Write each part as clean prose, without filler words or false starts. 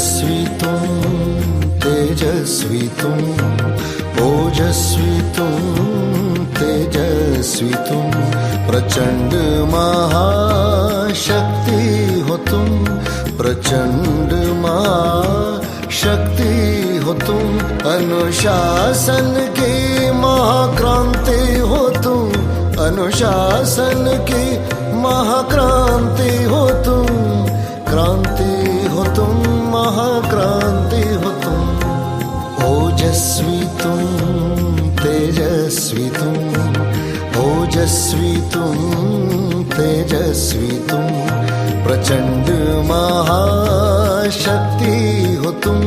ओजस्वी तुम, तेजस्वी तुम, ओजस्वी तुम, तेजस्वी तुम, प्रचंड महाशक्ति हो तुम, प्रचंड महाशक्ति हो तुम, अनुशासन की महाक्रांति हो तुम, अनुशासन की महाक्रांति हो तुम, क्रांति हो तुम, महाक्रांति हो तुम। ओजस्वी तुम, तेजस्वी तुम, ओजस्वी तुम, तेजस्वी तुम, प्रचंड महाशक्ति हो तुम,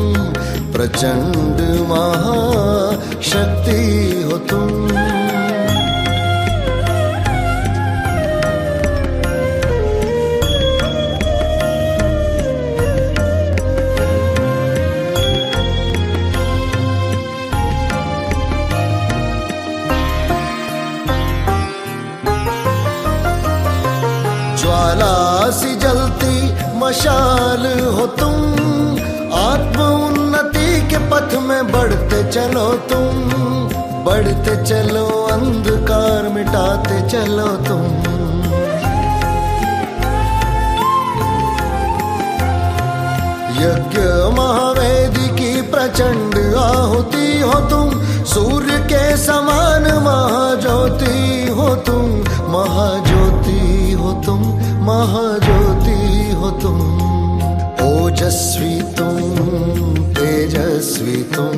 प्रचंड महाशक्ति हो तुम। ज्वाला सी जलती मशाल हो तुम, आत्म उन्नति के पथ में बढ़ते चलो तुम, बढ़ते चलो, अंधकार मिटाते चलो तुम। यज्ञ महावेदी की प्रचंड आहुति हो तुम, सूर्य के समान महाज्योति हो तुम, महाज्योति हो तुम, महाज्योति हो तुम। ओजस्वी तुम, तेजस्वी तुम,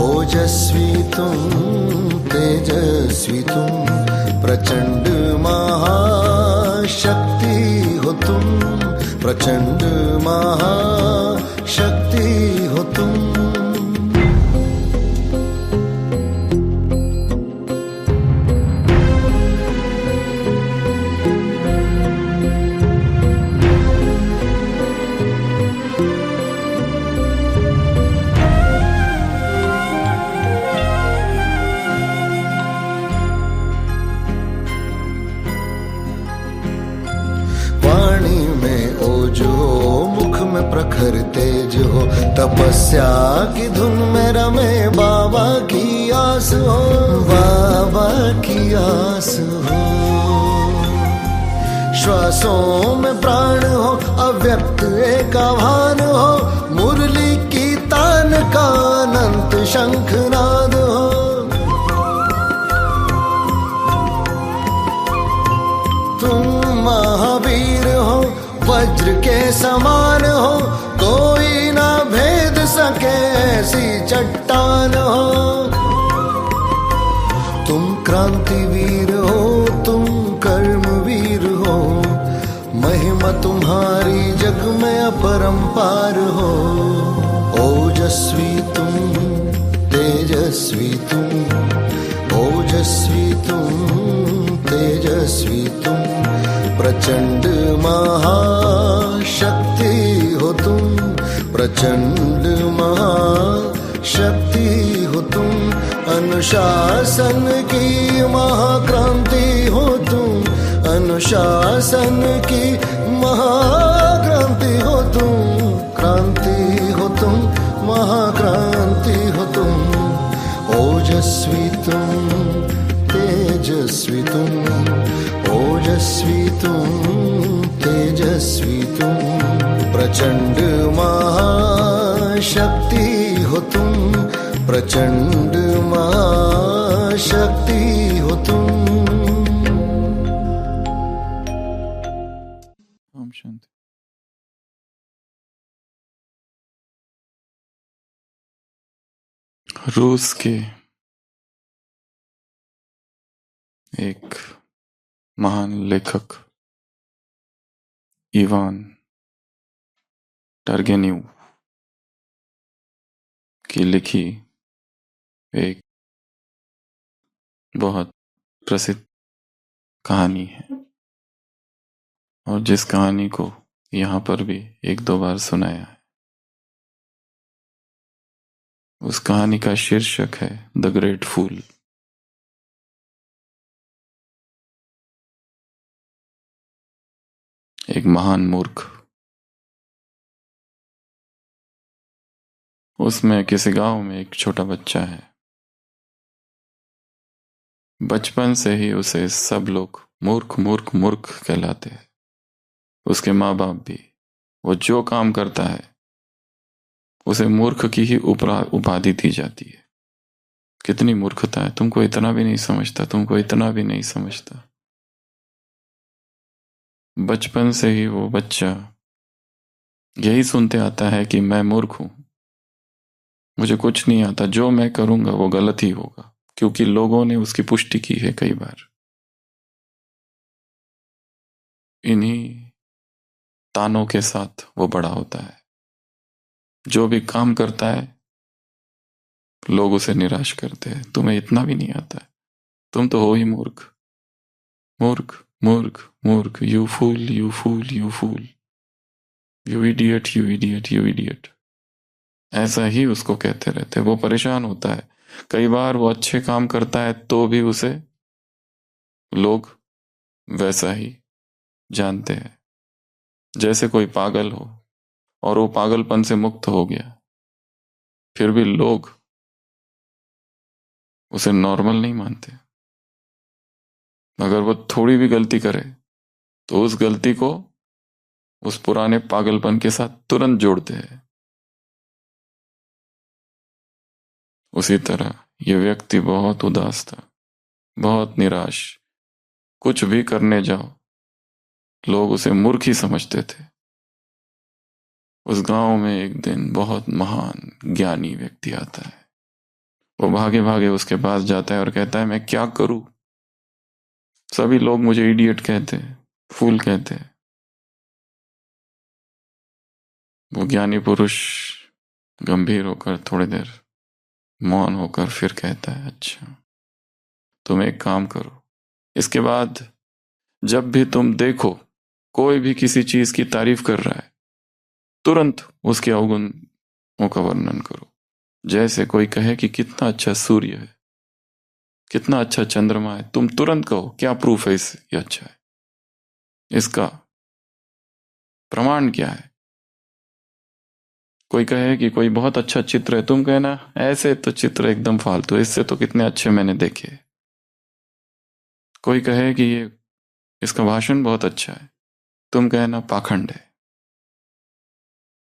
ओजस्वी तुम, तेजस्वी तुम, प्रचंड महाशक्ति हो तुम, प्रचंड महाशक्ति हो तुम। वाणी में ओज हो, मुख में प्रखर तेज हो, तपस्या की धुन में रमे बाबा की आस हो, बाबा की आस हो। श्वासों में प्राण हो, अव्यक्त एक आह्वान हो, मुरली की तान का अनंत शंखनाद हो। तुम महावीर हो, वज्र के समान हो, कोई ना भेद सके ऐसी चट्टान हो। तुम क्रांतिवीर हो, तुम कर्मवीर हो, महिमा तुम्हारी जग में अपरंपार हो। ओजस्वी तुम, तेजस्वी तुम, ओजस्वी तुम, तेजस्वी तुम, प्रचंड महाशक्ति हो तुम, प्रचंड महाशक्ति हो तुम, अनुशासन की महाक्रांति हो तुम, अनुशासन की महाक्रांति हो तुम, क्रांति हो तुम, महाक्रांति हो तुम। ओजस्वी तुम, तेजस्वी तुम, ओजस्वी तुम, तेजस्वी तुम, प्रचंड महाशक्ति हो तुम, प्रचंड महाशक्ति हो तुम। ओम शांति। रूस के एक महान लेखक इवान टर्गेनेव की लिखी एक बहुत प्रसिद्ध कहानी है, और जिस कहानी को यहाँ पर भी एक दो बार सुनाया है। उस कहानी का शीर्षक है द ग्रेट फूल। एक महान मूर्ख उसमें किसी गांव में एक छोटा बच्चा है। बचपन से ही उसे सब लोग मूर्ख मूर्ख मूर्ख कहलाते हैं। उसके माँ बाप भी। वो जो काम करता है उसे मूर्ख की ही उपाधि दी जाती है। कितनी मूर्खता है, तुमको इतना भी नहीं समझता, तुमको इतना भी नहीं समझता। बचपन से ही वो बच्चा यही सुनते आता है कि मैं मूर्ख हूं, मुझे कुछ नहीं आता, जो मैं करूंगा वो गलत ही होगा, क्योंकि लोगों ने उसकी पुष्टि की है कई बार। इन्हीं तानों के साथ वो बड़ा होता है। जो भी काम करता है लोग उसे निराश करते हैं, तुम्हें इतना भी नहीं आता है, तुम तो हो ही मूर्ख, मूर्ख मूर्ख मूर्ख, you fool you fool you fool, you idiot you idiot you idiot. ऐसा ही उसको कहते रहते। वो परेशान होता है। कई बार वो अच्छे काम करता है तो भी उसे लोग वैसा ही जानते हैं, जैसे कोई पागल हो और वो पागलपन से मुक्त हो गया, फिर भी लोग उसे नॉर्मल नहीं मानते। अगर वो थोड़ी भी गलती करे तो उस गलती को उस पुराने पागलपन के साथ तुरंत जोड़ते हैं। उसी तरह ये व्यक्ति बहुत उदास था, बहुत निराश। कुछ भी करने जाओ लोग उसे मूर्ख ही समझते थे। उस गांव में एक दिन बहुत महान ज्ञानी व्यक्ति आता है। वो भागे भागे उसके पास जाता है और कहता है, मैं क्या करूं, सभी लोग मुझे इडियट कहते हैं, फूल कहते हैं। वो ज्ञानी पुरुष गंभीर होकर थोड़ी देर मौन होकर फिर कहता है, अच्छा तुम एक काम करो, इसके बाद जब भी तुम देखो कोई भी किसी चीज की तारीफ कर रहा है, तुरंत उसके अवगुणों का वर्णन करो। जैसे कोई कहे कि कितना अच्छा सूर्य है, कितना अच्छा चंद्रमा है, तुम तुरंत कहो क्या प्रूफ है इस ये अच्छा है, इसका प्रमाण क्या है। कोई कहे कि कोई बहुत अच्छा चित्र है, तुम कहना ऐसे तो चित्र एकदम फालतू है, इससे तो कितने अच्छे मैंने देखे। कोई कहे कि ये इसका भाषण बहुत अच्छा है, तुम कहना पाखंड है।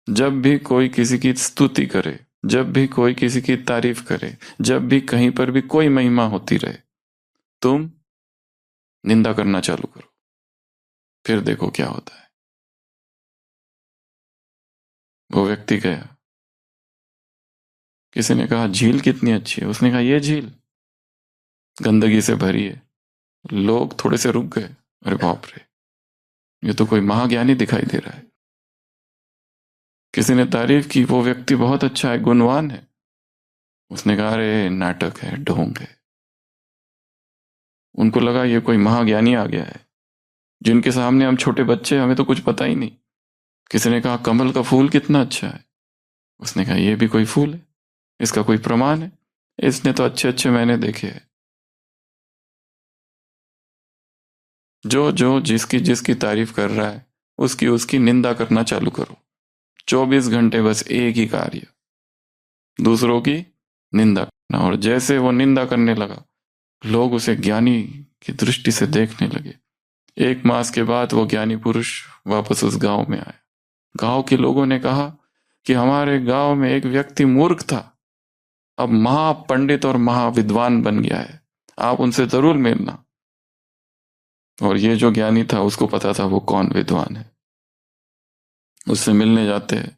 जब भी कोई किसी की स्तुति करे, जब भी कोई किसी की तारीफ करे, जब भी कहीं पर भी कोई महिमा होती रहे, तुम निंदा करना चालू करो, फिर देखो क्या होता है। वो व्यक्ति गया, किसी ने कहा झील कितनी अच्छी है, उसने कहा ये झील गंदगी से भरी है। लोग थोड़े से रुक गए, अरे बाप रे, ये तो कोई महाज्ञानी दिखाई दे रहा है। किसी ने तारीफ की, वो व्यक्ति बहुत अच्छा है, गुणवान है। उसने कहा अरे नाटक है, ढोंग है। उनको लगा ये कोई महाज्ञानी आ गया है, जिनके सामने हम छोटे बच्चे, हमें तो कुछ पता ही नहीं। किसी ने कहा कमल का फूल कितना अच्छा है, उसने कहा ये भी कोई फूल है, इसका कोई प्रमाण है, इसने तो अच्छे अच्छे मैंने देखे हैं। जो जो जिसकी जिसकी तारीफ कर रहा है उसकी उसकी निंदा करना चालू करो। 24 घंटे बस एक ही कार्य, दूसरों की निंदा करना। और जैसे वो निंदा करने लगा, लोग उसे ज्ञानी की दृष्टि से देखने लगे। 1 मास के बाद वो ज्ञानी पुरुष वापस उस गांव में आया। गांव के लोगों ने कहा कि हमारे गांव में एक व्यक्ति मूर्ख था, अब महापंडित और महाविद्वान बन गया है, आप उनसे जरूर मिलना। और ये जो ज्ञानी था उसको पता था वो कौन विद्वान है। उससे मिलने जाते हैं,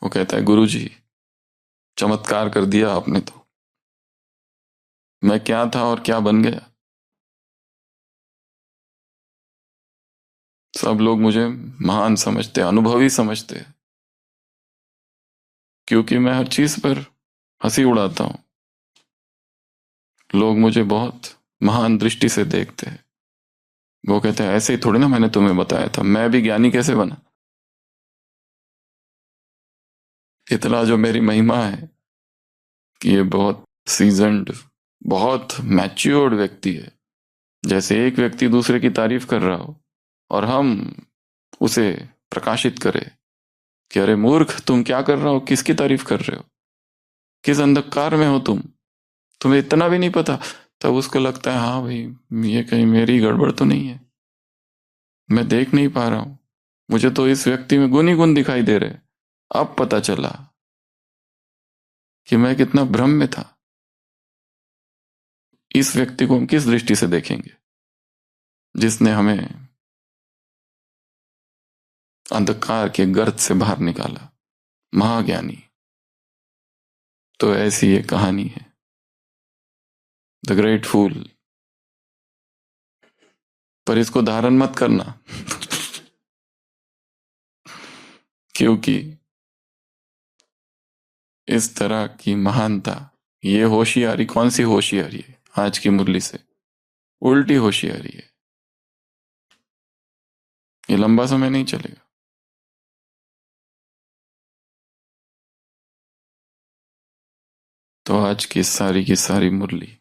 वो कहता है गुरुजी चमत्कार कर दिया आपने तो, मैं क्या था और क्या बन गया। सब लोग मुझे महान समझते, अनुभवी समझते, क्योंकि मैं हर चीज पर हंसी उड़ाता हूं। लोग मुझे बहुत महान दृष्टि से देखते हैं। वो कहते हैं ऐसे ही थोड़ी ना मैंने तुम्हें बताया था, मैं भी ज्ञानी कैसे बना। इतना जो मेरी महिमा है कि ये बहुत सीजन्ड, बहुत मैच्योर्ड व्यक्ति है। जैसे एक व्यक्ति दूसरे की तारीफ कर रहा हो और हम उसे प्रकाशित करें कि अरे मूर्ख तुम क्या कर रहा हो, किसकी तारीफ कर रहे हो, किस अंधकार में हो तुम्हें इतना भी नहीं पता। तब उसको लगता है हाँ भाई ये कहीं मेरी गड़बड़ तो नहीं है, मैं देख नहीं पा रहा हूं, मुझे तो इस व्यक्ति में गुण ही गुण दिखाई दे रहे। अब पता चला कि मैं कितना भ्रम में था। इस व्यक्ति को हम किस दृष्टि से देखेंगे जिसने हमें अंधकार के गर्त से बाहर निकाला, महाज्ञानी। तो ऐसी ये कहानी है, द ग्रेट फूल। पर इसको धारण मत करना क्योंकि इस तरह की महानता, ये होशियारी कौन सी होशियारी है आज की मुरली से, उल्टी होशियारी है। ये लंबा समय नहीं चलेगा। तो आज की सारी मुरली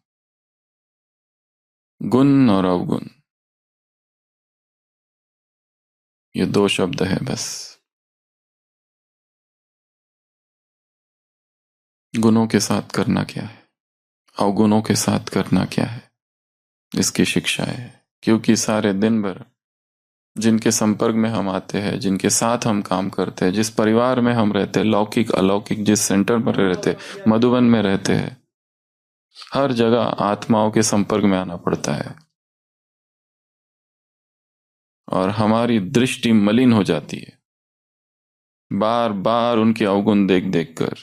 गुण और अवगुण, ये दो शब्द है बस। गुणों के साथ करना क्या है, अवगुणों के साथ करना क्या है, इसकी शिक्षा है। क्योंकि सारे दिन भर जिनके संपर्क में हम आते हैं, जिनके साथ हम काम करते हैं, जिस परिवार में हम रहते हैं, लौकिक अलौकिक, जिस सेंटर पर रहते, मधुबन में रहते हैं, हर जगह आत्माओं के संपर्क में आना पड़ता है और हमारी दृष्टि मलिन हो जाती है बार बार उनके अवगुण देख देख कर।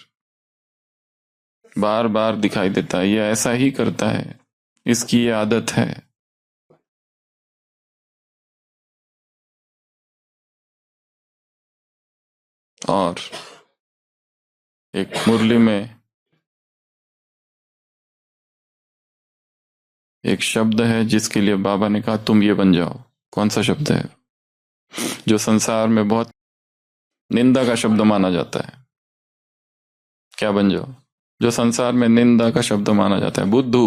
बार बार दिखाई देता है ये ऐसा ही करता है, इसकी ये आदत है। और एक मुरली में एक शब्द है जिसके लिए बाबा ने कहा तुम ये बन जाओ। कौन सा शब्द है जो संसार में बहुत निंदा का शब्द माना जाता है? क्या बन जाओ जो संसार में निंदा का शब्द माना जाता है? बुद्धू,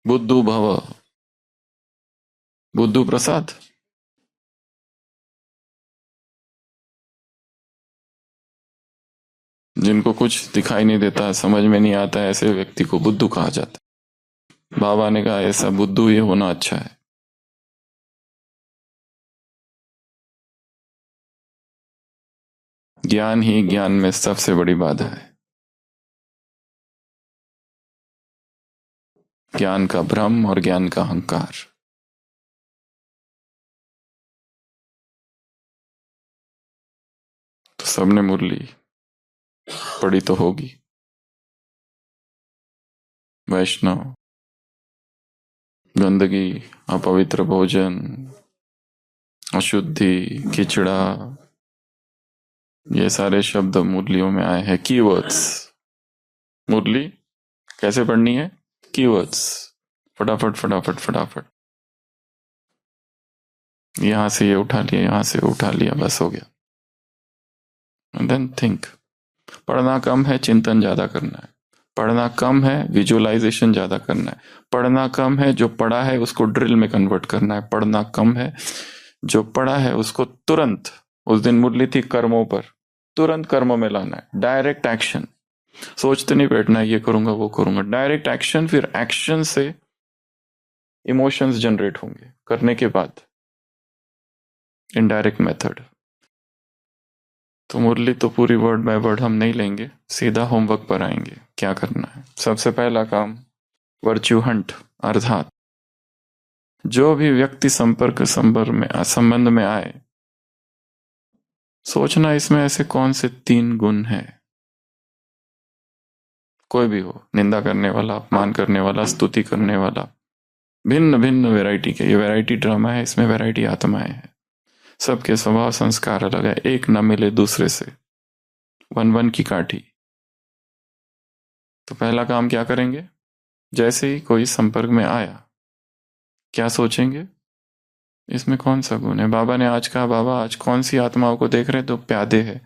बुद्धू भव, बुद्धू प्रसाद। जिनको कुछ दिखाई नहीं देता, समझ में नहीं आता, ऐसे व्यक्ति को बुद्धू कहा जाता है। बाबा ने कहा ऐसा बुद्धू ये होना अच्छा है। ज्ञान ही ज्ञान में सबसे बड़ी बाधा है। ज्ञान का भ्रम और ज्ञान का अहंकार। तो सबने मुरली पढ़ी तो होगी। वैष्णव, गंदगी, अपवित्र भोजन, अशुद्धि, खिचड़ा, ये सारे शब्द मुरलियों में आए हैं। कीवर्ड्स। मुरली कैसे पढ़नी है? कीवर्ड्स, फटाफट फटाफट फटाफट। यहां से ये उठा लिया, यहां से उठा लिया, बस हो गया। Then think. पढ़ना कम है, चिंतन ज्यादा करना है। पढ़ना कम है, विजुअलाइजेशन ज्यादा करना है। पढ़ना कम है, जो पढ़ा है उसको ड्रिल में कन्वर्ट करना है। पढ़ना कम है, जो पढ़ा है उसको तुरंत, उस दिन मुरली थी कर्मों पर, तुरंत कर्मों में लाना है। डायरेक्ट एक्शन, सोचते नहीं बैठना ये करूंगा वो करूंगा। डायरेक्ट एक्शन, फिर एक्शन से इमोशंस जनरेट होंगे करने के बाद। Indirect method. तो मुरली तो पूरी वर्ड बाय वर्ड हम नहीं लेंगे, सीधा होमवर्क पर आएंगे। क्या करना है? सबसे पहला काम वर्च्यू हंट, अर्थात जो भी व्यक्ति संबंध में आए, सोचना इसमें ऐसे कौन से 3 गुण हैं। कोई भी हो, निंदा करने वाला, अपमान करने वाला, स्तुति करने वाला, भिन्न भिन्न वैरायटी के, ये वैरायटी ड्रामा है, इसमें वैरायटी आत्माएं हैं। सबके स्वभाव संस्कार अलग है, एक न मिले दूसरे से, वन की काठी। तो पहला काम क्या करेंगे? जैसे ही कोई संपर्क में आया, क्या सोचेंगे इसमें कौन सा गुण है? बाबा ने आज कहा, बाबा आज कौन सी आत्माओं को देख रहे हैं? तो प्यादे है,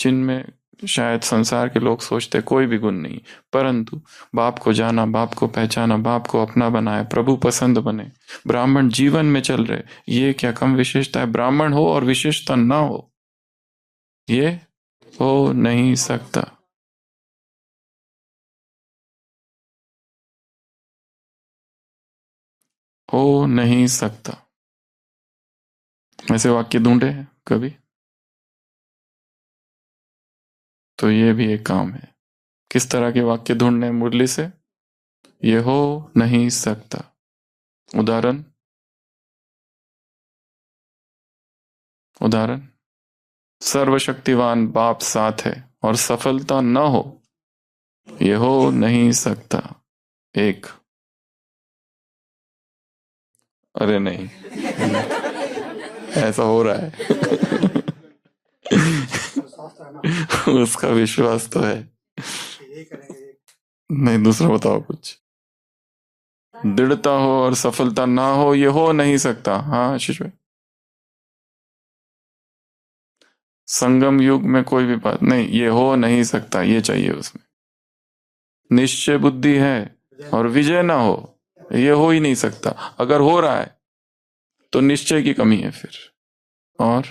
जिनमें शायद संसार के लोग सोचते कोई भी गुण नहीं, परंतु बाप को जाना, बाप को पहचाना, बाप को अपना बनाया, प्रभु पसंद बने, ब्राह्मण जीवन में चल रहे, ये क्या कम विशेषता है? ब्राह्मण हो और विशेषता ना हो, ये हो नहीं सकता। हो नहीं सकता। ऐसे वाक्य ढूंढे हैं कभी? तो ये भी एक काम है। किस तरह के वाक्य ढूंढने हैं मुरली से? ये हो नहीं सकता। उदाहरण? उदाहरण? सर्वशक्तिवान बाप साथ है और सफलता न हो, ये हो नहीं सकता। एक। अरे नहीं, ऐसा हो रहा है। उसका विश्वास तो है। नहीं, दूसरा बताओ कुछ। दृढ़ता हो और सफलता ना हो, ये हो नहीं सकता। हाँ आशीष भाई। संगम युग में कोई भी बात नहीं, ये हो नहीं सकता, ये चाहिए उसमें। निश्चय बुद्धि है और विजय ना हो, ये हो ही नहीं सकता। अगर हो रहा है तो निश्चय की कमी है फिर। और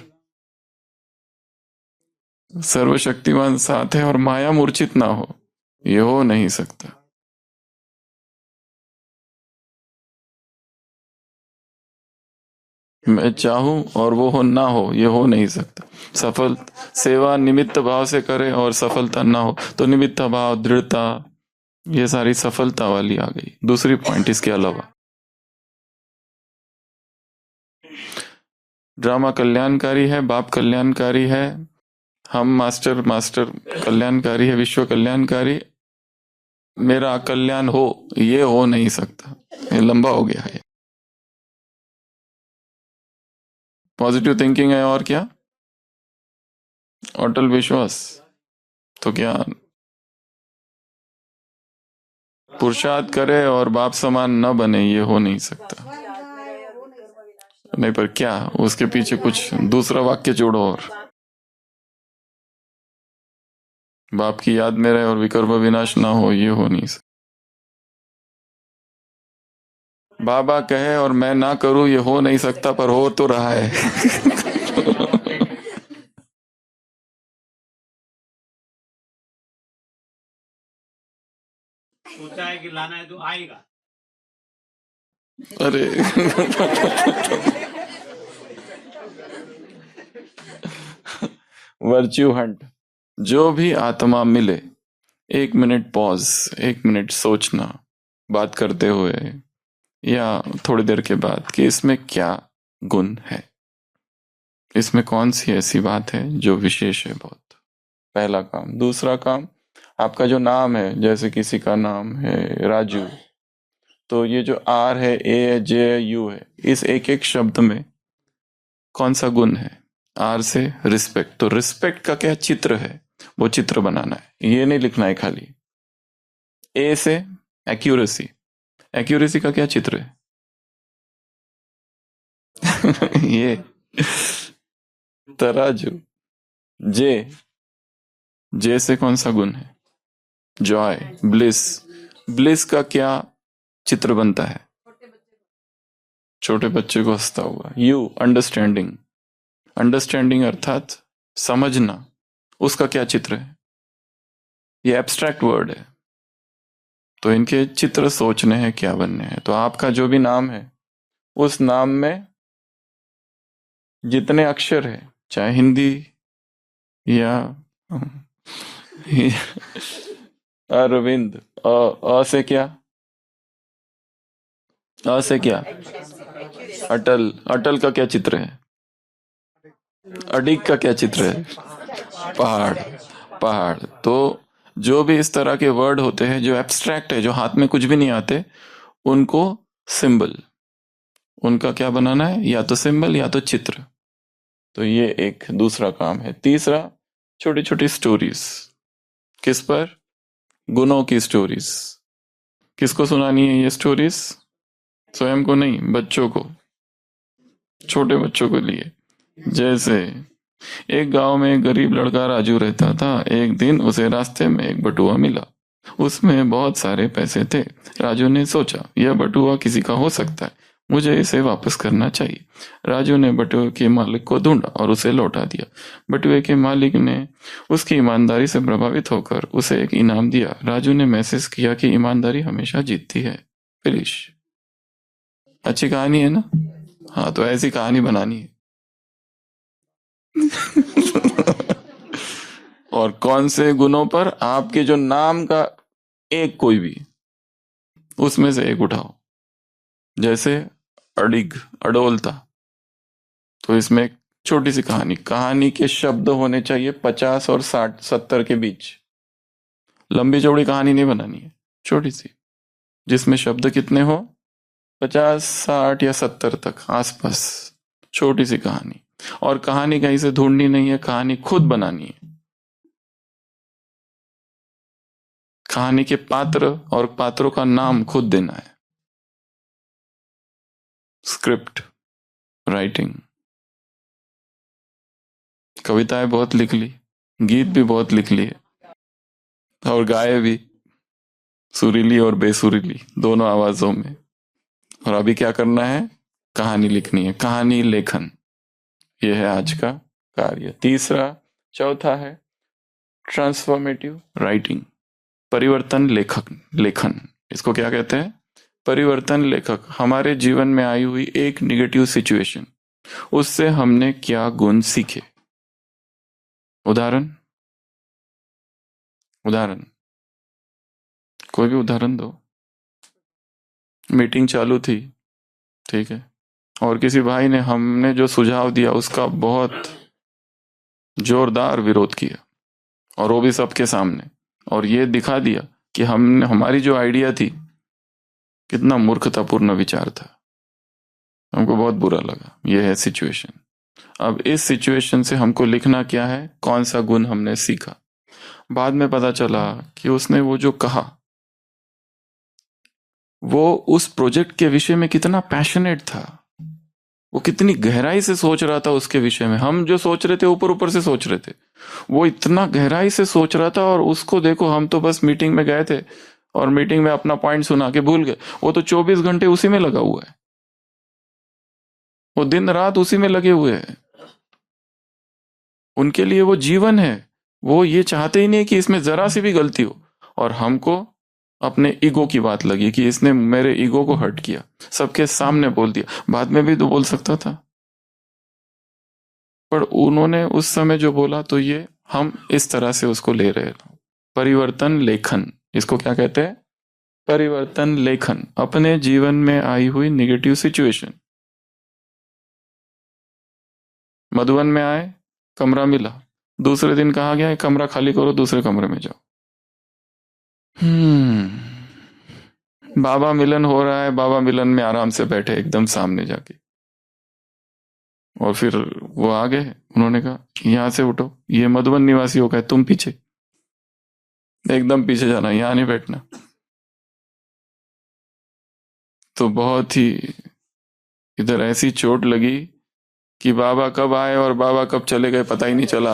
सर्वशक्तिमान साथ है और माया मूर्छित ना हो, ये हो नहीं सकता। मैं चाहूं और वो हो ना हो, ये हो नहीं सकता। सफल सेवा निमित्त भाव से करे और सफलता ना हो, तो निमित्त भाव, दृढ़ता, ये सारी सफलता वाली आ गई। दूसरी पॉइंट इसके अलावा, ड्रामा कल्याणकारी है, बाप कल्याणकारी है, हम मास्टर कल्याणकारी है, विश्व कल्याणकारी। मेरा कल्याण हो, ये हो नहीं सकता। ये लंबा हो गया है। पॉजिटिव थिंकिंग है और क्या? अटल विश्वास। तो क्या पुरुषार्थ करे और बाप समान न बने, ये हो नहीं सकता। नहीं, पर क्या उसके पीछे कुछ दूसरा वाक्य जोड़ो। और बाप की याद में रहे और विकर्म विनाश ना हो, ये हो नहीं सकता। बाबा कहे और मैं ना करूं, ये हो नहीं सकता, पर हो तो रहा है। सोचा है कि लाना है तो आएगा। अरे वर्च्यू हंट। जो भी आत्मा मिले, 1 मिनट पॉज, 1 मिनट सोचना बात करते हुए या थोड़ी देर के बाद कि इसमें क्या गुण है, इसमें कौन सी ऐसी बात है जो विशेष है बहुत। पहला काम। दूसरा काम, आपका जो नाम है, जैसे किसी का नाम है राजू, तो ये जो आर है, ए है, जे है, यू है, इस एक एक शब्द में कौन सा गुण है? आर से रिस्पेक्ट, तो रिस्पेक्ट का क्या चित्र है, वो चित्र बनाना है, ये नहीं लिखना है खाली। ए से एक्यूरेसी, एक्यूरेसी का क्या चित्र है? ये तराजू। जे, जे से कौन सा गुण है? जॉय, ब्लिस, ब्लिस का क्या चित्र बनता है? छोटे बच्चे को हंसता हुआ। यू, अंडरस्टैंडिंग, अंडरस्टैंडिंग अर्थात समझना, उसका क्या चित्र है? ये एब्स्ट्रैक्ट वर्ड है, तो इनके चित्र सोचने हैं, क्या बनने हैं। तो आपका जो भी नाम है, उस नाम में जितने अक्षर है, चाहे हिंदी या अरविंद, अ से क्या? अ से क्या? अटल, अटल का क्या चित्र है? अडिग का क्या चित्र है? पहाड़, पहाड़। तो जो भी इस तरह के वर्ड होते हैं जो एब्स्ट्रैक्ट है, जो हाथ में कुछ भी नहीं आते, उनको सिंबल, उनका क्या बनाना है? या तो सिंबल या तो चित्र। तो ये एक दूसरा काम है। तीसरा, छोटी छोटी स्टोरीज। किस पर? गुणों की स्टोरीज। किसको सुनानी है ये स्टोरीज? स्वयं को नहीं, बच्चों को, छोटे बच्चों के लिए। जैसे एक गांव में एक गरीब लड़का राजू रहता था। एक दिन उसे रास्ते में एक बटुआ मिला, उसमें बहुत सारे पैसे थे। राजू ने सोचा यह बटुआ किसी का हो सकता है। मुझे इसे वापस करना चाहिए। राजू ने बटुए के मालिक को ढूंढा और उसे लौटा दिया। बटुए के मालिक ने उसकी ईमानदारी से प्रभावित होकर उसे एक इनाम दिया। राजू ने महसूस किया कि ईमानदारी हमेशा जीतती है। फिनिश। अच्छी कहानी है ना? हाँ, तो ऐसी कहानी बनानी है। और कौन से गुणों पर? आपके जो नाम का एक कोई भी, उसमें से एक उठाओ। जैसे अडिग, अडोलता, तो इसमें एक छोटी सी कहानी के शब्द होने चाहिए 50 और 60 70 के बीच। लंबी चौड़ी कहानी नहीं बनानी है, छोटी सी, जिसमें शब्द कितने हो? 50 60 या 70 तक आसपास, छोटी सी कहानी। और कहानी कहीं से ढूंढनी नहीं है, कहानी खुद बनानी है। कहानी के पात्र और पात्रों का नाम खुद देना है। Script writing. कविताएं बहुत लिख ली, गीत भी बहुत लिख लिए, और गाए भी, सुरीली और बेसुरीली दोनों आवाजों में। और अभी क्या करना है? कहानी लिखनी है, कहानी लेखन। यह है आज का कार्य। तीसरा, चौथा है ट्रांसफॉर्मेटिव राइटिंग, परिवर्तन लेखन। इसको क्या कहते हैं? परिवर्तन लेखक। हमारे जीवन में आई हुई एक निगेटिव सिचुएशन, उससे हमने क्या गुण सीखे। उदाहरण कोई भी उदाहरण दो। मीटिंग चालू थी, ठीक है, और किसी भाई ने हमने जो सुझाव दिया उसका बहुत जोरदार विरोध किया, और वो भी सबके सामने, और ये दिखा दिया कि हमारी जो आइडिया थी कितना मूर्खतापूर्ण विचार था। हमको बहुत बुरा लगा। यह है सिचुएशन। अब इस सिचुएशन से हमको लिखना क्या है? कौन सा गुण हमने सीखा। बाद में पता चला कि उसने वो जो कहा, वो उस प्रोजेक्ट के विषय में कितना पैशनेट था, वो कितनी गहराई से सोच रहा था उसके विषय में। हम जो सोच रहे थे ऊपर ऊपर से सोच रहे थे, वो इतना गहराई से सोच रहा था। और उसको देखो, हम तो बस मीटिंग में गए थे और मीटिंग में अपना पॉइंट सुना के भूल गए। वो तो 24 घंटे उसी में लगा हुआ है, वो दिन रात उसी में लगे हुए हैं। उनके लिए वो जीवन है। वो ये चाहते ही नहीं कि इसमें जरा सी भी गलती हो। और हमको अपने ईगो की बात लगी कि इसने मेरे ईगो को हर्ट किया, सबके सामने बोल दिया। बाद में भी तो बोल सकता था, पर उन्होंने उस समय जो बोला, तो ये हम इस तरह से उसको ले रहे हैं। परिवर्तन लेखन, इसको क्या कहते हैं? परिवर्तन लेखन। अपने जीवन में आई हुई निगेटिव सिचुएशन। मधुबन में आए, कमरा मिला, दूसरे दिन कहा गया कमरा खाली करो, दूसरे कमरे में जाओ। बाबा मिलन हो रहा है, बाबा मिलन में आराम से बैठे एकदम सामने जाके, और फिर वो आ गए। उन्होंने कहा यहां से उठो, ये मधुबन निवासी हो गए, तुम पीछे, एकदम पीछे जाना, यहां नहीं बैठना। तो बहुत ही इधर ऐसी चोट लगी कि बाबा कब आए और बाबा कब चले गए पता ही नहीं चला।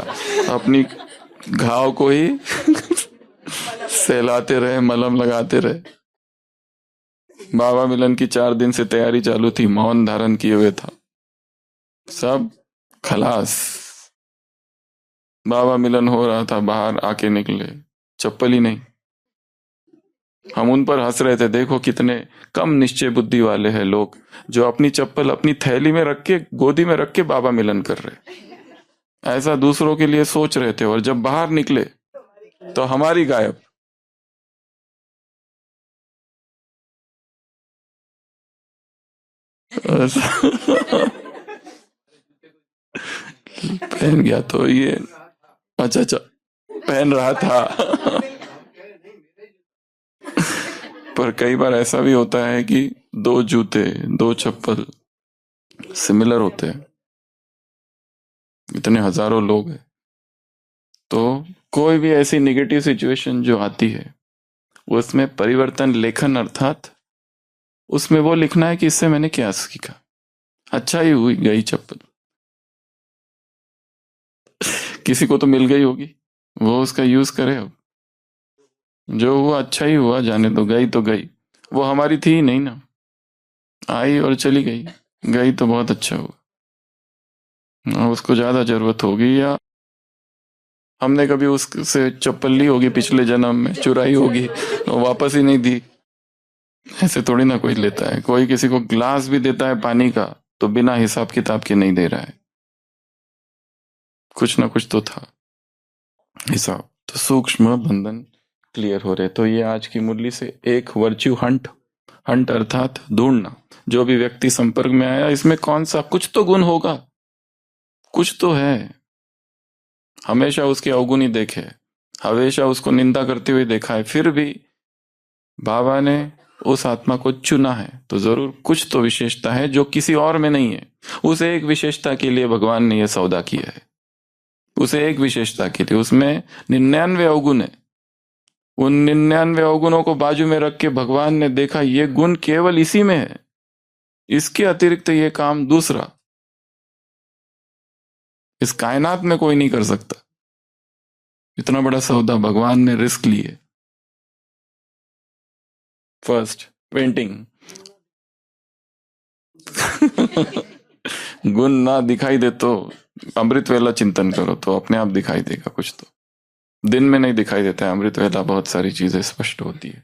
अपनी घाव को ही सहलाते रहे, मलहम लगाते रहे। बाबा मिलन की 4 दिन से तैयारी चालू थी, मौन धारण किए हुए था, सब खलास। बाबा मिलन हो रहा था, बाहर आके निकले, चप्पल ही नहीं। हम उन पर हंस रहे थे, देखो कितने कम निश्चय बुद्धि वाले हैं लोग, जो अपनी चप्पल अपनी थैली में रख के, गोदी में रख के बाबा मिलन कर रहे। ऐसा दूसरों के लिए सोच रहे थे, और जब बाहर निकले तो हमारी गायब। पहन गया तो ये, अच्छा पहन रहा था। पर कई बार ऐसा भी होता है कि 2 जूते 2 चप्पल सिमिलर होते हैं, इतने हजारों लोग हैं। तो कोई भी ऐसी निगेटिव सिचुएशन जो आती है, उसमें परिवर्तन लेखन, अर्थात उसमें वो लिखना है कि इससे मैंने क्या सीखा। अच्छा ही हुई गई चप्पल, किसी को तो मिल गई होगी, वो उसका यूज करे। अब जो हुआ अच्छा ही हुआ, जाने दो, गई तो गई, वो हमारी थी ही नहीं ना, आई और चली गई, गई तो बहुत अच्छा हुआ। उसको ज्यादा जरूरत होगी, या हमने कभी उससे चप्पल ली होगी पिछले जन्म में, चुराई होगी और वापस ही नहीं दी। ऐसे थोड़ी ना कोई लेता है। कोई किसी को ग्लास भी देता है पानी का तो बिना हिसाब किताब के नहीं दे रहा है, कुछ ना कुछ तो था हिसाब। तो सूक्ष्म बंधन क्लियर हो रहे। तो ये आज की मुरली से एक वर्च्यू हंट, हंट अर्थात ढूंढना। जो भी व्यक्ति संपर्क में आया, इसमें कौन सा कुछ तो गुण होगा, कुछ तो है। हमेशा उसके अवगुण ही देखे, हमेशा उसको निंदा करते हुए देखा है, फिर भी बाबा ने उस आत्मा को चुना है तो जरूर कुछ तो विशेषता है जो किसी और में नहीं है। उस एक विशेषता के लिए भगवान ने यह सौदा किया है, उसे एक विशेषता के लिए। उसमें 99 अवगुण है। उन 99 अवगुणों को बाजू में रख के भगवान ने देखा ये गुण केवल इसी में है, इसके अतिरिक्त ये काम दूसरा इस कायनात में कोई नहीं कर सकता। इतना बड़ा सौदा भगवान ने रिस्क लिए। फर्स्ट पेंटिंग गुण ना दिखाई दे तो अमृत वेला चिंतन करो तो अपने आप दिखाई देगा कुछ तो। दिन में नहीं दिखाई देता है, अमृत वेला बहुत सारी चीजें स्पष्ट होती है।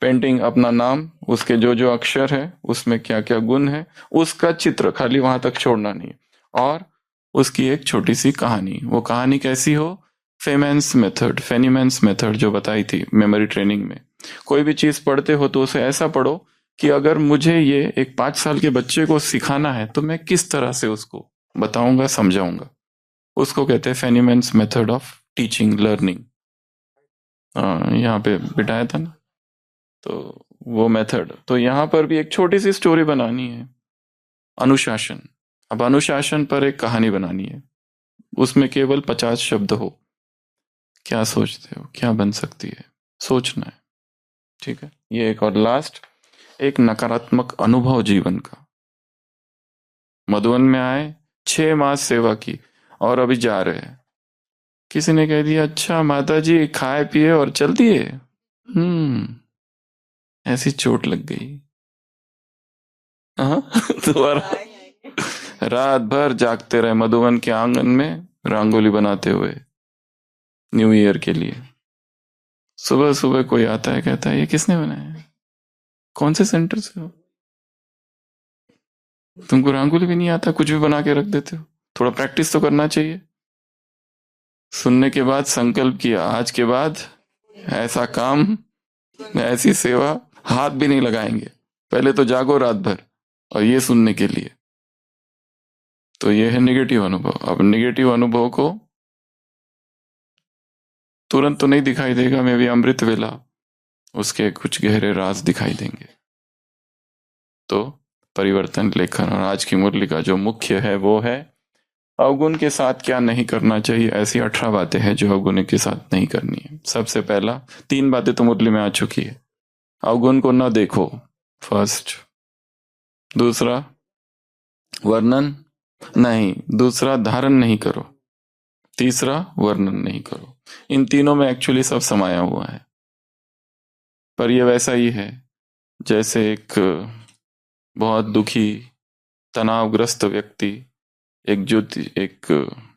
पेंटिंग अपना नाम, उसके जो जो अक्षर है, उसमें क्या क्या गुण है, उसका चित्र खाली वहां तक छोड़ना नहीं। और उसकी एक छोटी सी कहानी। वो कहानी कैसी हो? फेमेंस मेथड, फेनीमैन्स मेथड जो बताई थी मेमोरी ट्रेनिंग में। कोई भी चीज पढ़ते हो तो उसे ऐसा पढ़ो कि अगर मुझे ये एक 5 साल के बच्चे को सिखाना है तो मैं किस तरह से उसको बताऊंगा, समझाऊंगा। उसको कहते हैं फेनीमैन्स मेथड ऑफ टीचिंग लर्निंग। यहाँ पे बिठाया था ना, तो वो मेथड। तो यहाँ पर भी एक छोटी सी स्टोरी बनानी है, अनुशासन। अब अनुशासन पर एक कहानी बनानी है, उसमें केवल 50 शब्द हो। क्या सोचते हो क्या बन सकती है, सोचना है, ठीक है। ये एक और लास्ट, एक नकारात्मक अनुभव जीवन का। मधुबन में आए, 6 मास सेवा की और अभी जा रहे हैं। किसी ने कह दिया अच्छा माता जी खाए पिए और चल दिए। ऐसी चोट लग गई। हाँ दोबारा रात भर जागते रहे मधुबन के आंगन में रंगोली बनाते हुए न्यू ईयर के लिए। सुबह सुबह कोई आता है, कहता है ये किसने बनाया है, कौन से सेंटर से हो, तुमको रंगोली भी नहीं आता, कुछ भी बना के रख देते हो, थोड़ा प्रैक्टिस तो करना चाहिए। सुनने के बाद संकल्प किया, आज के बाद ऐसा काम, ऐसी सेवा हाथ भी नहीं लगाएंगे। पहले तो जागो रात भर और ये सुनने के लिए। तो ये है निगेटिव अनुभव। अब निगेटिव अनुभव को तुरंत तो नहीं दिखाई देगा, मैं भी अमृत वेला उसके कुछ गहरे राज दिखाई देंगे। तो परिवर्तन लेखन। और आज की मुरली का जो मुख्य है वो है अवगुण के साथ क्या नहीं करना चाहिए। ऐसी 18 बातें हैं जो अवगुण के साथ नहीं करनी है। सबसे पहला, 3 बातें तो मुरली में आ चुकी है। अवगुण को न देखो, फर्स्ट। दूसरा, वर्णन नहीं। दूसरा, धारण नहीं करो। तीसरा, वर्णन नहीं करो। इन तीनों में एक्चुअली सब समाया हुआ है, पर यह वैसा ही है जैसे एक बहुत दुखी तनावग्रस्त व्यक्ति एक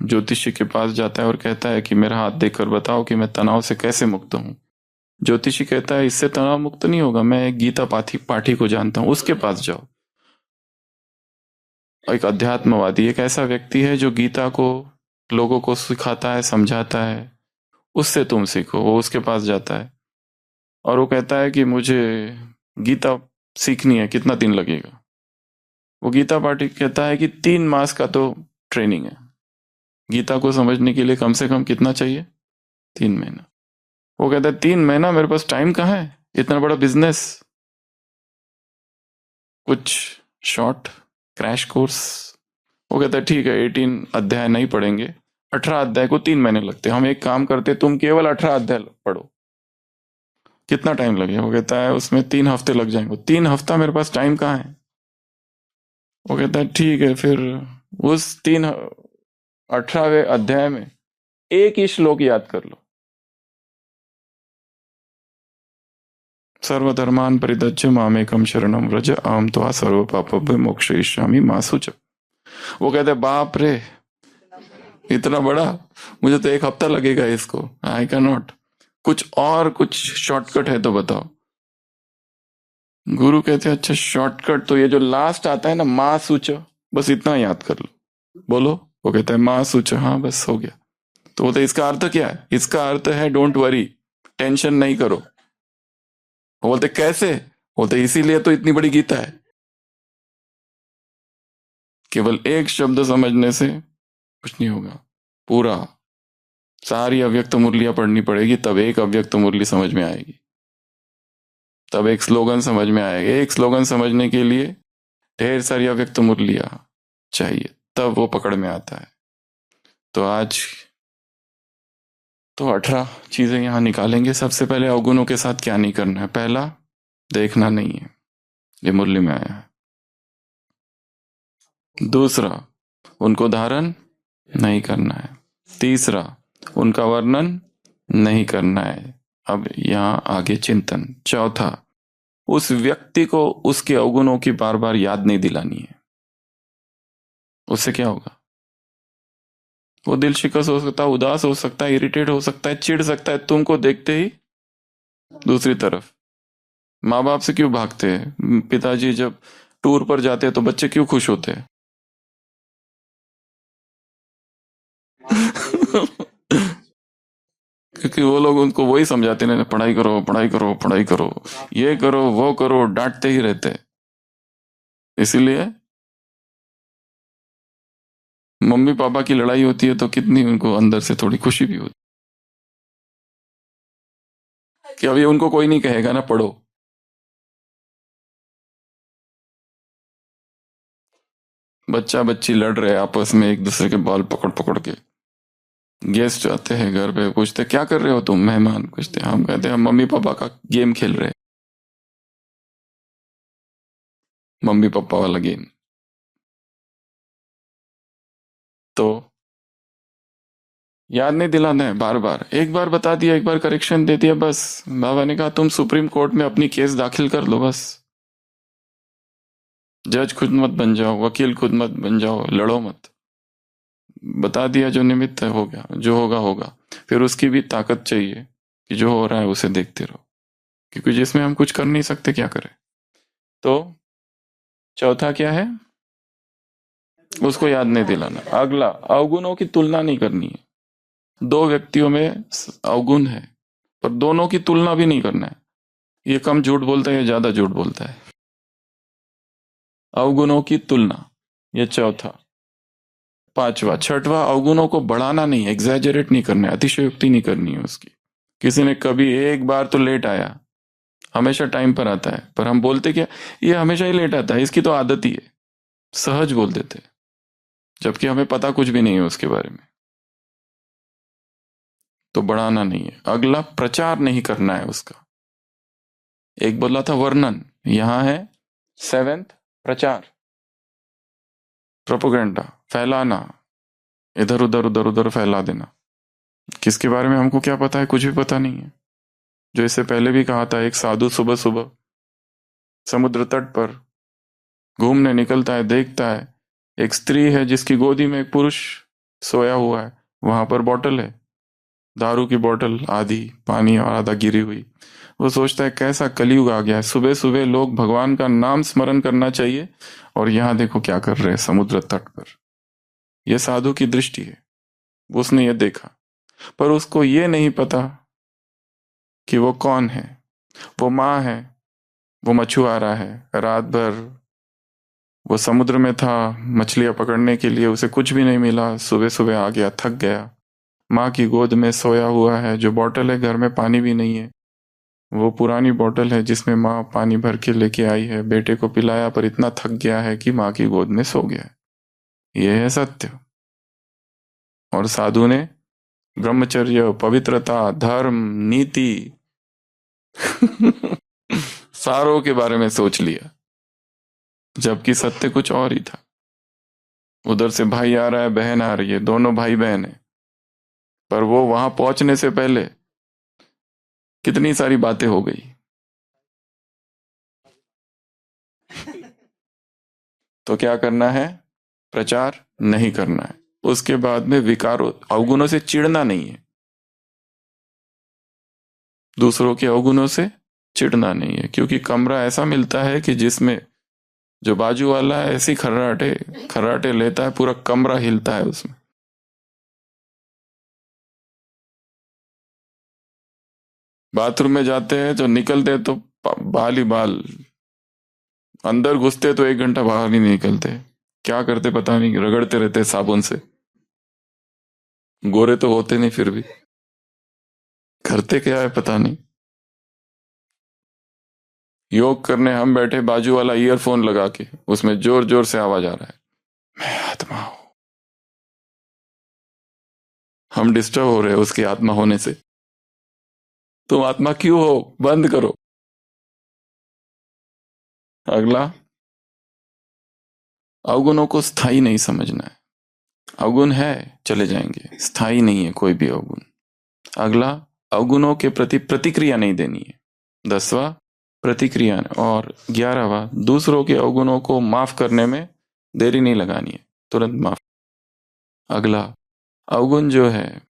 ज्योतिषी के पास जाता है और कहता है कि मेरा हाथ देखकर बताओ कि मैं तनाव से कैसे मुक्त हूं। ज्योतिषी कहता है इससे तनाव मुक्त नहीं होगा, मैं एक गीता पाठी को जानता हूं, उसके पास जाओ। एक अध्यात्मवादी एक ऐसा व्यक्ति है जो गीता को लोगों को सिखाता है, समझाता है, उससे तुम सीखो। वो उसके पास जाता है और वो कहता है कि मुझे गीता सीखनी है, कितना दिन लगेगा? वो गीता पाठी कहता है कि 3 मास का तो ट्रेनिंग है। गीता को समझने के लिए कम से कम कितना चाहिए? 3 महीना। वो कहता है 3 महीना, मेरे पास टाइम कहाँ है, इतना बड़ा बिजनेस। कुछ शॉर्ट क्रैश कोर्स। वो कहता है ठीक है, 18 अध्याय नहीं पढ़ेंगे, 18 अध्याय को 3 महीने लगते। हम एक काम करते, तुम केवल 18 अध्याय पढ़ो, कितना टाइम लगेगा? वो कहता है उसमें 3 हफ्ते लग जाएंगे। 3 हफ्ता मेरे पास टाइम कहाँ है? वो कहता है ठीक है, फिर उस 18वें अध्याय में एक ही श्लोक याद कर लो। सर्वधर्मान परित्यज्य मामेकम शरणम व्रज अहम त्वा सर्व पापभ्य मोक्षयिष्यामि मा शुच। वो कहते बाप रे, इतना बड़ा, मुझे तो 1 हफ्ता लगेगा इसको, आई कैन नॉट। कुछ शॉर्टकट है तो बताओ। गुरु कहते हैं अच्छा शॉर्टकट तो ये जो लास्ट आता है ना, माँ सूच, बस इतना याद कर लो, बोलो। वो कहता है माँ सूच, हाँ बस हो गया। तो बोलते इसका अर्थ क्या है? इसका अर्थ है डोंट वरी, टेंशन नहीं करो। वो बोलते कैसे? बोलते इसीलिए तो इतनी बड़ी गीता है। केवल एक शब्द समझने से कुछ नहीं होगा, पूरा सारी अव्यक्त मुरलियां पढ़नी पड़ेगी, तब एक अव्यक्त मुरली समझ में आएगी, तब एक स्लोगन समझ में आएगा। एक स्लोगन समझने के लिए ढेर सारी अव्यक्त मुरलियां चाहिए, तब वो पकड़ में आता है। तो आज तो 18 चीजें यहां निकालेंगे। सबसे पहले अवगुणों के साथ क्या नहीं करना है। पहला, देखना नहीं है, ये मुरली में आया है। दूसरा, उनको धारण नहीं करना है। तीसरा, उनका वर्णन नहीं करना है। अब यहां आगे चिंतन। चौथा, उस व्यक्ति को उसके अवगुणों की बार बार याद नहीं दिलानी है। उससे क्या होगा? वो दिल शिकस्त हो सकता है, उदास हो सकता है, इरिटेट हो सकता है, चिढ़ सकता है तुमको देखते ही। दूसरी तरफ माँ बाप से क्यों भागते हैं? पिताजी जब टूर पर जाते हैं तो बच्चे क्यों खुश होते हैं? क्योंकि वो लोग उनको वही समझाते हैं, पढ़ाई करो पढ़ाई करो पढ़ाई करो, ये करो वो करो, डांटते ही रहते हैं। इसीलिए मम्मी पापा की लड़ाई होती है तो कितनी उनको अंदर से थोड़ी खुशी भी होती कि अभी उनको कोई नहीं कहेगा ना पढ़ो। बच्चा बच्ची लड़ रहे आपस में, एक दूसरे के बाल पकड़ पकड़ के। गेस्ट आते हैं घर पे, पूछते क्या कर रहे हो तुम? मेहमान पूछते, हम कहते हैं हम मम्मी पापा का गेम खेल रहे हैं। मम्मी पापा वाला गेम। तो याद नहीं दिलाना है बार बार। एक बार बता दिया, एक बार करेक्शन दे दिया, बस। बाबा ने कहा तुम सुप्रीम कोर्ट में अपनी केस दाखिल कर लो, बस। जज खुद मत बन जाओ, वकील खुद मत बन जाओ, लड़ो मत। बता दिया, जो निमित्त है हो गया, जो होगा होगा। फिर उसकी भी ताकत चाहिए कि जो हो रहा है उसे देखते रहो, क्योंकि जिसमें हम कुछ कर नहीं सकते क्या करें। तो चौथा क्या है? उसको याद नहीं दिलाना। अगला, अवगुणों की तुलना नहीं करनी है। 2 व्यक्तियों में अवगुण है, पर दोनों की तुलना भी नहीं करना है। ये कम झूठ बोलता है, ये ज्यादा झूठ बोलता है। अवगुणों की तुलना, ये चौथा। पांचवा, छठवा, अवगुणों को बढ़ाना नहीं है, एग्जैजरेट नहीं करना है, अतिशयोक्ति नहीं करनी है उसकी। किसी ने कभी एक बार तो लेट आया, हमेशा टाइम पर आता है, पर हम बोलते क्या, ये हमेशा ही लेट आता है, इसकी तो आदत ही है। सहज बोल देते, जबकि हमें पता कुछ भी नहीं है उसके बारे में। तो बढ़ाना नहीं है। अगला, प्रचार नहीं करना है उसका। एक बोला था वर्णन, यहां है 7th, प्रचार, प्रोपोगेंडा, फैलाना, इधर उधर उधर उधर फैला देना। किसके बारे में हमको क्या पता है? कुछ भी पता नहीं है। जो इससे पहले भी कहा था, एक साधु सुबह सुबह समुद्र तट पर घूमने निकलता है, देखता है एक स्त्री है जिसकी गोदी में एक पुरुष सोया हुआ है। वहां पर बोतल है, दारू की बोतल, आधी पानी और आधा गिरी हुई। वो सोचता है कैसा कलयुग आ गया है, सुबह सुबह लोग भगवान का नाम स्मरण करना चाहिए, और यहां देखो क्या कर रहे हैं समुद्र तट पर। यह साधु की दृष्टि है, उसने ये देखा, पर उसको ये नहीं पता कि वो कौन है। वो माँ है, वो मछुआरा है, रात भर वो समुद्र में था मछलियां पकड़ने के लिए, उसे कुछ भी नहीं मिला, सुबह सुबह आ गया, थक गया, माँ की गोद में सोया हुआ है। जो बोतल है घर में पानी भी नहीं है, वो पुरानी बोतल है जिसमें माँ पानी भर के लेके आई है, बेटे को पिलाया, पर इतना थक गया है कि माँ की गोद में सो गया है। यह है सत्य। और साधु ने ब्रह्मचर्य, पवित्रता, धर्म, नीति सारों के बारे में सोच लिया, जबकि सत्य कुछ और ही था। उधर से भाई आ रहा है, बहन आ रही है, दोनों भाई बहन है, पर वो वहां पहुंचने से पहले कितनी सारी बातें हो गई। तो क्या करना है? प्रचार नहीं करना है। उसके बाद में विकारों अवगुणों से चिढ़ना नहीं है, दूसरों के अवगुणों से चिढ़ना नहीं है, क्योंकि कमरा ऐसा मिलता है कि जिसमें जो बाजू वाला है ऐसी खर्राटे खर्राटे लेता है, पूरा कमरा हिलता है उसमें। बाथरूम में जाते हैं तो निकलते तो बाल ही बाल, अंदर घुसते तो 1 घंटा बाहर नहीं निकलते। क्या करते पता नहीं, रगड़ते रहते साबुन से। गोरे तो होते नहीं, फिर भी करते क्या है पता नहीं। योग करने हम बैठे, बाजू वाला ईयरफोन लगा के उसमें जोर जोर से आवाज आ रहा है, मैं आत्मा हूं। हम डिस्टर्ब हो रहे हैं उसकी आत्मा होने से। तुम आत्मा क्यों हो? बंद करो। अगला, अवगुणों को स्थायी नहीं समझना है। अवगुण है, चले जाएंगे, स्थायी नहीं है कोई भी अवगुण। अगला, अवगुणों के प्रति प्रतिक्रिया नहीं देनी है। 10वां, प्रतिक्रिया। और 11वां, दूसरों के अवगुणों को माफ करने में देरी नहीं लगानी है, तुरंत माफ। अगला, अवगुण जो है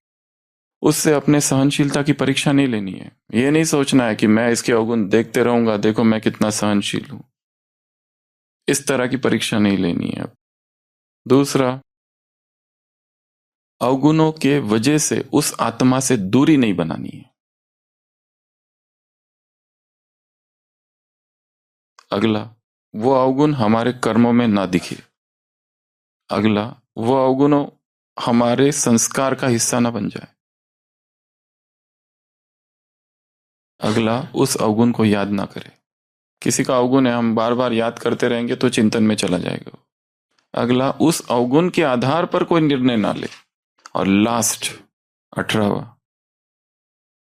उससे अपने सहनशीलता की परीक्षा नहीं लेनी है। ये नहीं सोचना है कि मैं इसके अवगुण देखते रहूंगा, देखो मैं कितना सहनशील हूं। इस तरह की परीक्षा नहीं लेनी है। दूसरा, अवगुणों के वजह से उस आत्मा से दूरी नहीं बनानी है। अगला, वो अवगुण हमारे कर्मों में ना दिखे। अगला, वो अवगुणों हमारे संस्कार का हिस्सा ना बन जाए। अगला, उस अवगुण को याद ना करें। किसी का अवगुण है, हम बार बार याद करते रहेंगे तो चिंतन में चला जाएगा। अगला, उस अवगुण के आधार पर कोई निर्णय ना ले। और लास्ट, 18वां,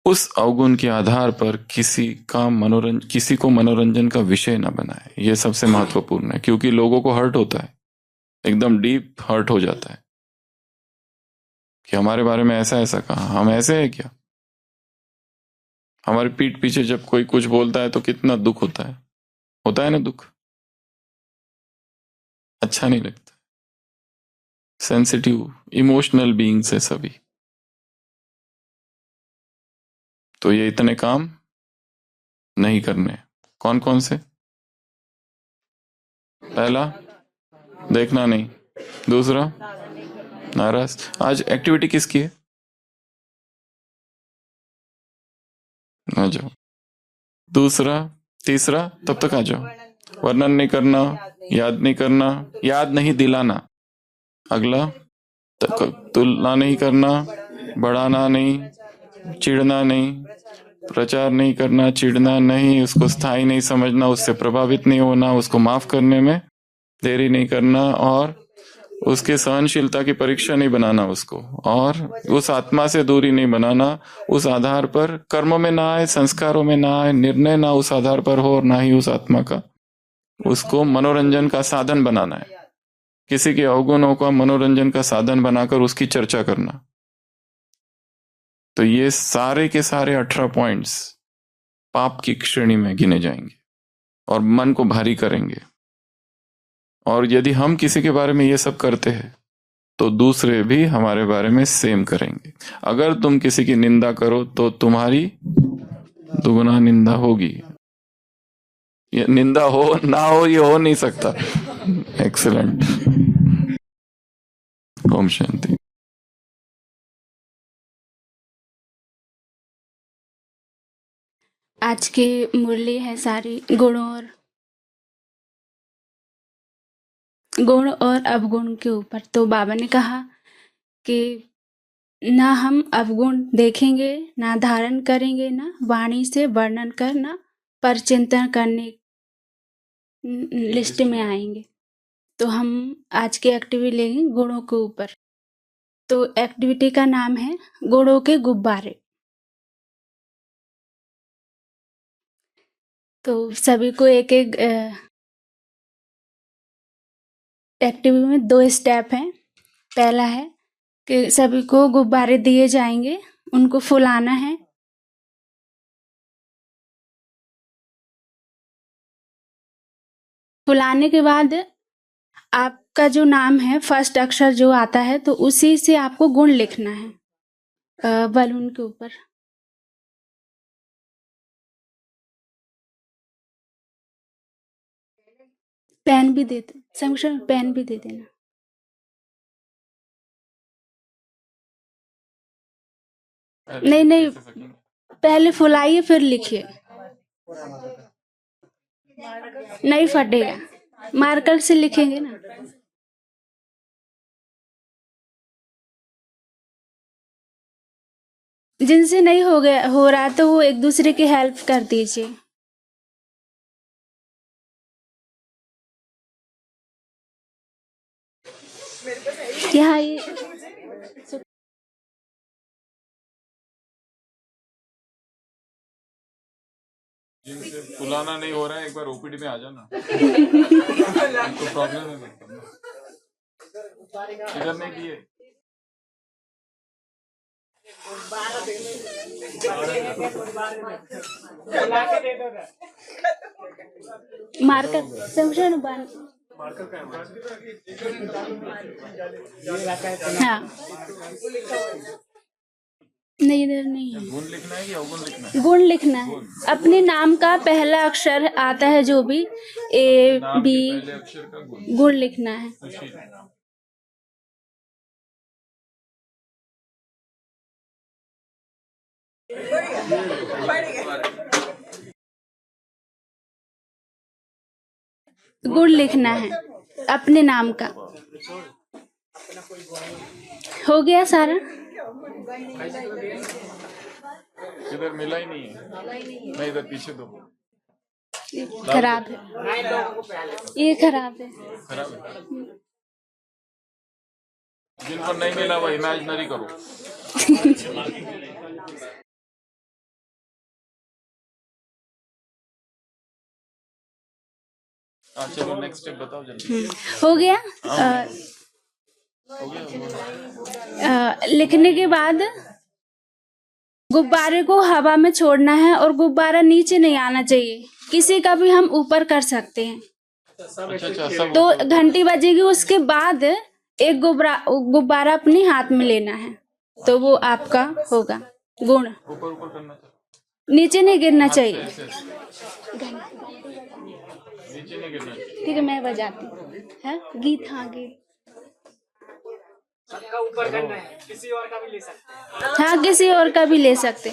उस अवगुण के आधार पर किसी को मनोरंजन का विषय ना बनाए। यह सबसे महत्वपूर्ण है, क्योंकि लोगों को हर्ट होता है, एकदम डीप हर्ट हो जाता है कि हमारे बारे में ऐसा ऐसा कहा, हम ऐसे हैं क्या। हमारे पीठ पीछे जब कोई कुछ बोलता है तो कितना दुख होता है ना दुख, अच्छा नहीं लगता। सेंसिटिव इमोशनल बीइंग्स है सभी। तो ये इतने काम नहीं करने। कौन कौन से? पहला, देखना नहीं। दूसरा, नाराज। आज एक्टिविटी किसकी है? आ जाओ। दूसरा, तीसरा, तब तक आ जाओ। वर्णन नहीं करना, याद नहीं करना, याद नहीं दिलाना। अगला, तुलना नहीं करना, बढ़ाना नहीं, चिढ़ना नहीं, प्रचार नहीं करना, चिढ़ना नहीं, उसको स्थायी नहीं समझना, उससे प्रभावित नहीं होना, उसको माफ करने में देरी नहीं करना, और उसके सहनशीलता की परीक्षा नहीं बनाना उसको, और उस आत्मा से दूरी नहीं बनाना। उस आधार पर कर्मों में ना आए, संस्कारों में ना आए, निर्णय ना उस आधार पर हो, और ना ही उस आत्मा का उसको मनोरंजन का साधन बनाना है। किसी के अवगुणों का मनोरंजन का साधन बनाकर उसकी चर्चा करना। तो ये सारे के सारे 18 पॉइंट्स पाप की श्रेणी में गिने जाएंगे और मन को भारी करेंगे। और यदि हम किसी के बारे में ये सब करते हैं तो दूसरे भी हमारे बारे में सेम करेंगे। अगर तुम किसी की निंदा करो तो तुम्हारी दुगुना निंदा होगी। ये निंदा हो ना हो, ये हो नहीं सकता। एक्सीलेंट। ओम शांति। आज की मुरली है सारी गुण और अवगुण के ऊपर। तो बाबा ने कहा कि ना हम अवगुण देखेंगे, ना धारण करेंगे, ना वाणी से वर्णन करना, पर चिंतन करने लिस्ट में आएंगे। तो हम आज की एक्टिविटी लेंगे गुणों के ऊपर। तो एक्टिविटी का नाम है गुणों के गुब्बारे। तो सभी को एक एक एक्टिविटी में 2 स्टेप हैं। पहला है कि सभी को गुब्बारे दिए जाएंगे, उनको फुलाना है। फुलाने के बाद आपका जो नाम है फर्स्ट अक्षर जो आता है तो उसी से आपको गुण लिखना है बलून के ऊपर। पेन भी देते समीक्षा, पेन भी दे देना। नहीं नहीं, पहले फुलाइए फिर लिखिए, नहीं फटेगा, मार्कर से लिखेंगे ना। जिनसे नहीं हो रहा तो वो एक दूसरे की हेल्प कर दीजिए। यहाँ ये जिनसे फुलाना नहीं हो रहा है एक बार ओपीडी में आ जाना। तो प्रॉब्लम है, इधर नहीं दिए। मार्कर समझो ना, हाँ नहीं इधर नहीं है। गुण लिखना है कि अवगुण लिखना है? गुण लिखना है। अपने नाम का पहला अक्षर आता है जो भी ए बी, पहले अक्षर का गुण गुण लिखना है। गुण लिखना है अपने नाम का। हो गया सारा? इधर मिला ही नहीं है, नहीं इधर पीछे दो। खराब है, ये खराब है। खराब है। जिनको नहीं मिला वो इमेजिनरी करो। चलो नेक्स्ट स्टेप बताओ जल्दी। हो गया? हो गया। लिखने के बाद गुब्बारे को हवा में छोड़ना है और गुब्बारा नीचे नहीं आना चाहिए। किसी का भी हम ऊपर कर सकते हैं। अच्छा, तो घंटी बजेगी, उसके बाद एक गुब्बारा अपने हाथ में लेना है तो वो आपका होगा गुण। ऊपर ऊपर करना चाहिए, नीचे नहीं गिरना चाहिए। नीचे नहीं गिरना चाहिए। ठीक है, मैं बजाती हूँ। है गीत? हाँ गीत। सबका ऊपर करना है, किसी और का भी ले सकते हैं। हाँ किसी और का भी ले सकते।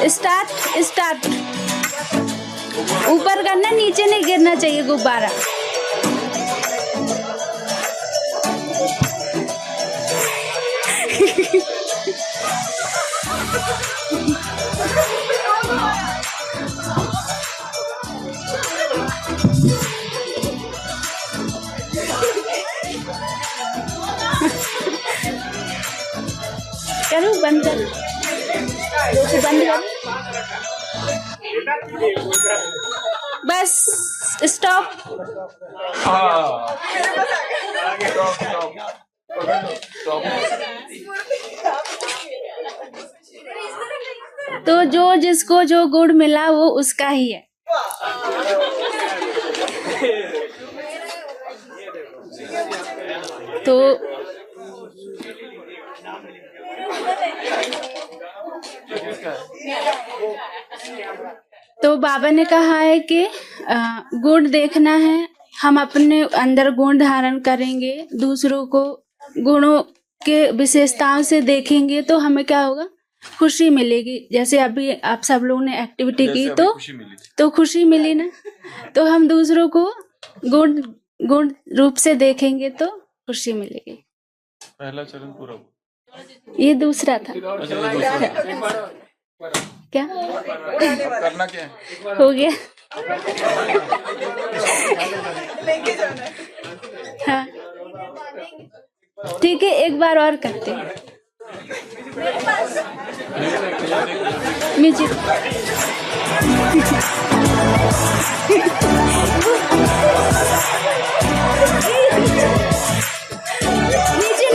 स्टार्ट। ऊपर करना, नीचे नहीं गिरना चाहिए गुब्बारा। करो, बंद कर, बंद कर, बस स्टॉप। तो जो जिसको जो गुण मिला वो उसका ही है। तो बाबा ने कहा है कि गुण देखना है, हम अपने अंदर गुण धारण करेंगे, दूसरों को गुणों के विशेषताओं से देखेंगे तो हमें क्या होगा, खुशी मिलेगी। जैसे अभी आप सब लोगों ने एक्टिविटी की तो खुशी मिली ना। तो हम दूसरों को गुण रूप से देखेंगे तो खुशी मिलेगी। पहला चरण पूरा, ये दूसरा था। क्या करना क्या है? हो गया? हाँ ठीक है, एक बार और करते हैं। म्यूजिक। नीचे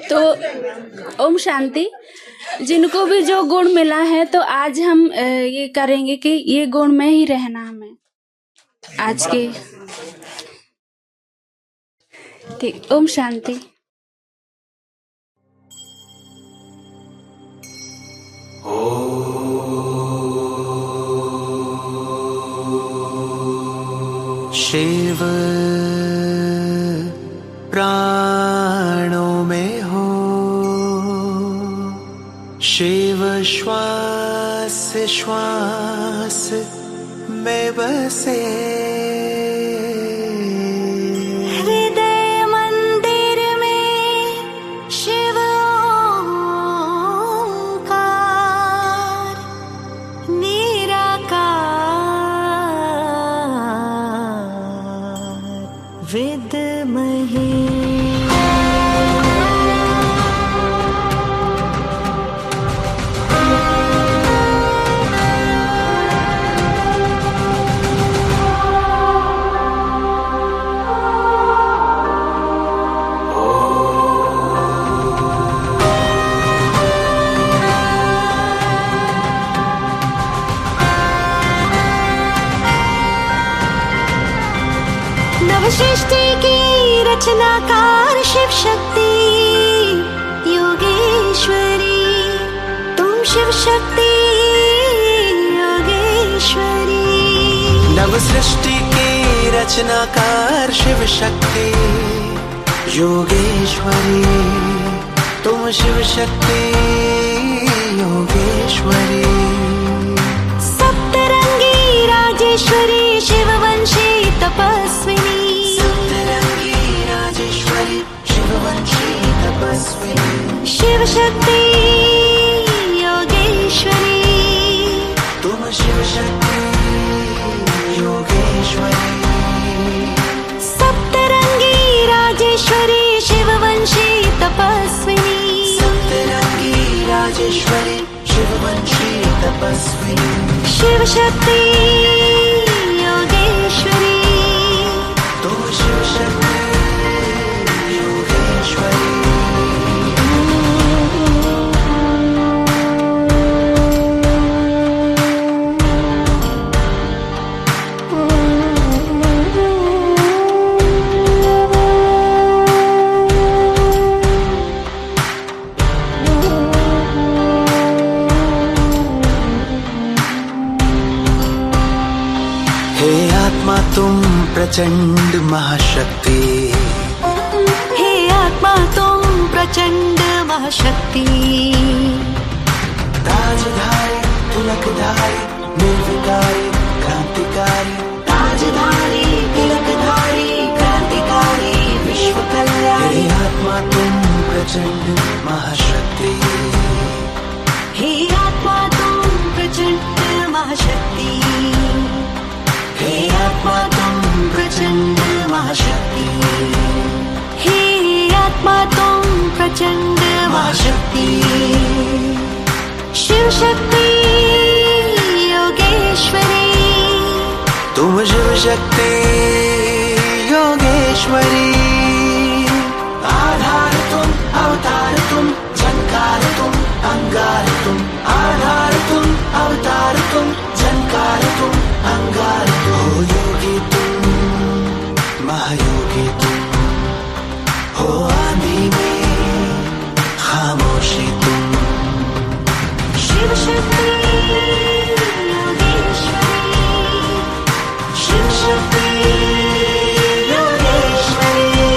तो ओम शांति। जिनको भी जो गुण मिला है तो आज हम ये करेंगे कि ये गुण में ही रहना हमें आज के। ठीक, ओम शांति। शिव प्राणों में हो, शिव श्वास श्वास में बसे, हृदय मंदिर में शिव ओंकार निराकार विद्महे। नवसृष्टि की रचनाकार शिव शक्ति योगेश्वरी, तुम शिव शक्ति योगेश्वरी। नवसृष्टि की रचनाकार शिव शक्ति योगेश्वरी, तुम शिव शक्ति योगेश्वरी। सप्तरंगी राजेश्वरी शिववंशी तपस्विनी, सप्तरंगी राजेश्वरी शिववंशी तपस्विनी। शिव शक्ति योगेश्वरी, तुम शिव शक्ति योगेश्वरी। सप्तरंगी राजेश्वरी शिववंशी तपस्विनी, सप्तरंगी राजेश्वरी शिववंशी तपस्विनी। शिव शक्ति योगेश्वरी, तुम शिव शक्ति योगेश्वरी। हे आत्मा तुम प्रचंड महाशक्ति, हे आत्मा तुम प्रचंड महाशक्ति। ताजधारी तिलकधारी निर्विकारी क्रांतिकारी, ताजधारी तिलकधारी क्रांतिकारी विश्व कल्याणी। हे आत्मा तुम प्रचंड महाशक्ति, हे आत्मा तुम प्रचंड महाशक्ति, हे आत्मा तुम प्रचंड महाशक्ति, हे आत्मा तुम प्रचंड महाशक्ति। शिव शक्ति योगेश्वरी, तुम शिव शक्ति योगेश्वरी। आधार तुम अवतार तुम झंकार तुम अंगार तुम, आधार तुम अवतार तुम झंकार तुम अंगार तुम। हो योगी तुम महायोगी तुम, हो आंधी में खामोशी तुम। शिव शक्ति योगेश्वरी, शिव शक्ति योगेश्वरी।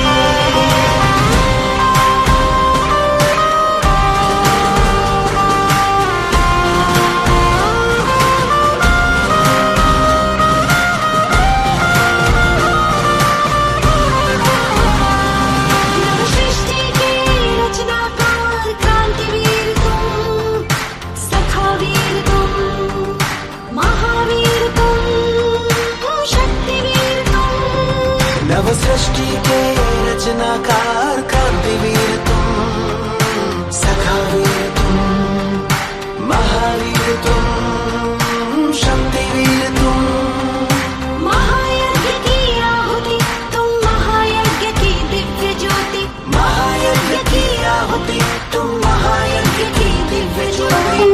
सृष्टि के रचनाकार क्रांतिवीर तुम, सखावीर तुम, महावीर तुम, शक्तिवीर तुम। महायज्ञ की आहुति तुम, महायज्ञ की दिव्य ज्योति, महायज्ञ की आहुति तुम, महायज्ञ की दिव्य ज्योति।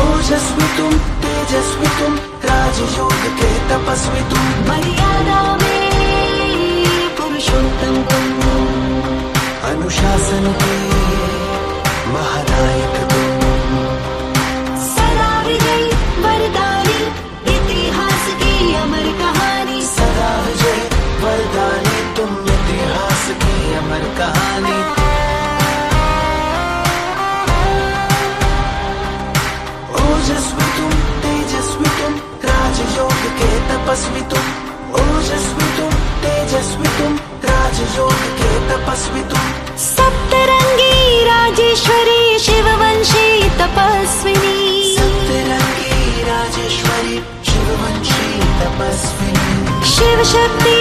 ओजस्वी तुम, तेजस्वी तुम, राजयोग के तपस्वी तुम, मर्यादा में पुरुषोत्तम तुम, अनुशासन के महानायक तुम, सदा विजयी वरदानी, इतिहास की अमर कहानी, सदा विजय वरदानी तुम, इतिहास की अमर कहानी। ओजस्वी तुम, तेजस्वी तुम, राजयोग के तपस्वी तुम, ओजस्वी तुम, तेजस्वी तुम, राजयोग के तपस्वी तुम, सप्तरंगी राजेश्वरी शिववंशी तपस्विनी, सप्तरंगी राजेश्वरी शिववंशी तपस्विनी, शिव शक्ति